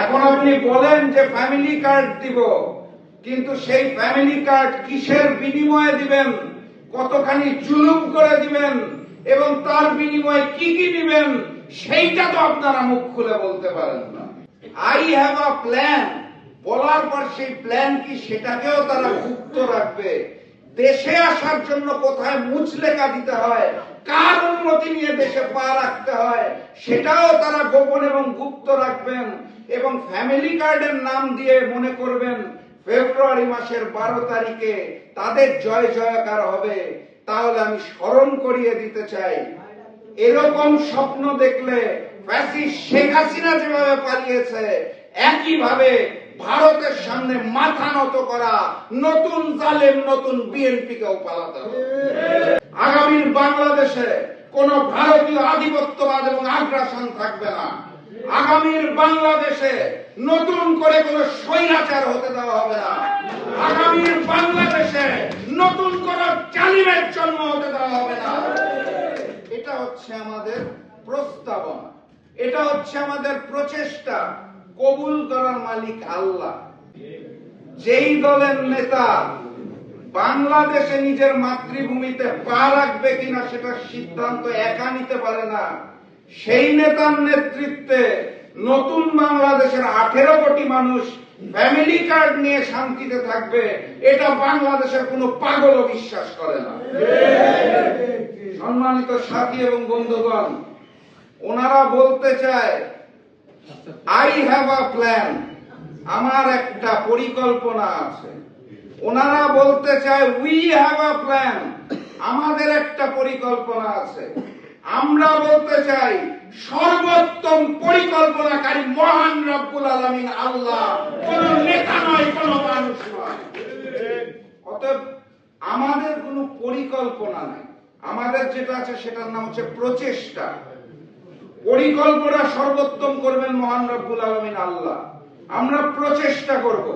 এখন আপনি বলেন যে ফ্যামিলি কার্ড দিব, কিন্তু সেই ফ্যামিলি কার্ড কিসের বিনিময়ে দিবেন, কতখানি জুলুম করে দিবেন এবং তার বিনিময়ে কি কি দিবেন, সেইটা তো আপনারা মুখ খুলে বলতে পারেন না। আই হ্যাভ আ প্ল্যান বলার পর সেই প্ল্যান কি সেটাকেও তারা গুপ্ত রাখবে। দেশে আসার জন্য কোথায় মুচলেখা দিতে হয়, কার অনুমতি নিয়ে দেশে পা রাখতে হয়, সেটাও তারা গোপন এবং গুপ্ত রাখবেন। এবং ফ্যামিলি কার্ডের নাম দিয়ে মনে করবেন ফেব্রুয়ারি মাসের 12 তারিখে তাদের জয় জয়কার হবে। তাহলে আমি স্মরণ করিয়ে দিতে চাই, এরকম স্বপ্ন দেখলে ফ্যাসিস্ট শেখ হাসিনা যেভাবে পালিয়েছে, একইভাবে ভারতের সামনে মাথা নত করা নতুন জালেম নতুন বিএনপিকেও পালাতে হবে। আগামীর বাংলাদেশে কোন ভারতীয় আধিপত্যবাদ এবং আগ্রাসন থাকবে না। আগামীর বাংলাদেশে নতুন করে কোন স্বৈরাচার হতে দেওয়া হবে না। আগামীর বাংলাদেশে নতুন কোন জালিমের জন্ম হতে দেওয়া হবে না। এটা হচ্ছে আমাদের প্রস্তাবনা, এটা হচ্ছে আমাদের প্রচেষ্টা। কবুল করার মালিক আল্লাহ। যেই দলের নেতা বাংলাদেশে নিজের মাতৃভূমিতে পা রাখবে কিনা সেটার সিদ্ধান্ত একা নিতে পারে না, সেই নেতার নেতৃত্বে নতুন বাংলাদেশের 18 কোটি মানুষ ফ্যামিলি কার্ড নিয়ে শান্তিতে থাকবে, এটা বাংলাদেশের কোনো পাগলও বিশ্বাস করে না। সম্মানিত সাথী এবং বন্ধুগণ, ওনারা বলতে চায় আই হ্যাভ আ প্ল্যান, আমার একটা পরিকল্পনা আছে। ওনারা বলতে চায় উই হ্যাভ আ প্ল্যান, আমাদের একটা পরিকল্পনা আছে। আমরা বলতে চাই সর্বোত্তম পরিকল্পনাকারী মহান রব্বুল আলামিন আল্লাহ, কোন নেতা নয়, কোন মানুষ নয়। অতএব আমাদের কোনো পরিকল্পনা নাই, আমাদের যেটা আছে সেটার নাম হচ্ছে প্রচেষ্টা। পরিকল্পনা সর্বোত্তম করবেন মহান রব্বুল আলামিন আল্লাহ, আমরা প্রচেষ্টা করব।